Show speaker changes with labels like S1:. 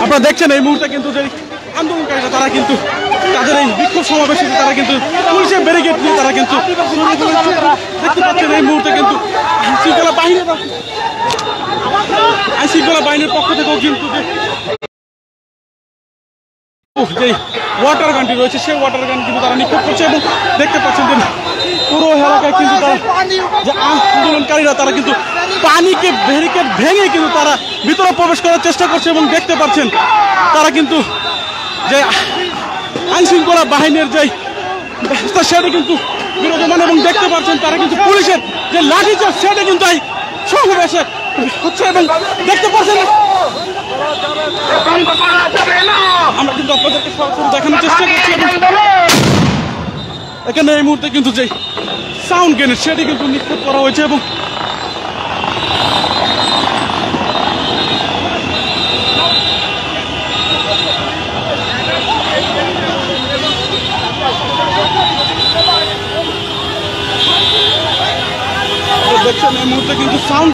S1: আপনারা দেখছেন এই মুহূর্তে কিন্তু যে আন্দোলনকারীরা তারা কিন্তু তাদের এই বিক্ষোভ সমাবেশে তারা কিন্তু পুলিশের ব্যারিকেড নিয়ে তারা কিন্তু দেখতে পাচ্ছেন এই মুহূর্তে কিন্তু আইনশৃঙ্খলা বাহিনীর পক্ষ থেকেও কিন্তু যে ওয়াটার গানটি রয়েছে সেই ওয়াটার গান কিন্তু তারা নিক্ষেপ করছে এবং দেখতে পাচ্ছেন যে পুরো এলাকায় কিন্তু তারা যে আন্দোলনকারীরা তারা কিন্তু পানিকে ব্যারিকেড ভেঙে কিন্তু তারা ভিতরে প্রবেশ করার চেষ্টা করছে এবং দেখতে পাচ্ছেন তারা কিন্তু যে আইনশৃঙ্খলা বাহিনীর যে ব্যবস্থা সেটা কিন্তু বিরাজমান এবং দেখতে পাচ্ছেন তারা কিন্তু পুলিশের যে লাঠিচার্জ সেটা কিন্তু এই সমাবেশে হচ্ছে এবং দেখতে পাচ্ছেন আমরা কিন্তু আপনাদেরকে সরাসরি দেখানোর চেষ্টা করছি এখানে এই মুহূর্তে কিন্তু যে সাউন্ড গ্রেনেড সেটি কিন্তু নিক্ষেপ করা হয়েছে এবং দেখছেন এই মুহূর্তে কিন্তু সাউন্ড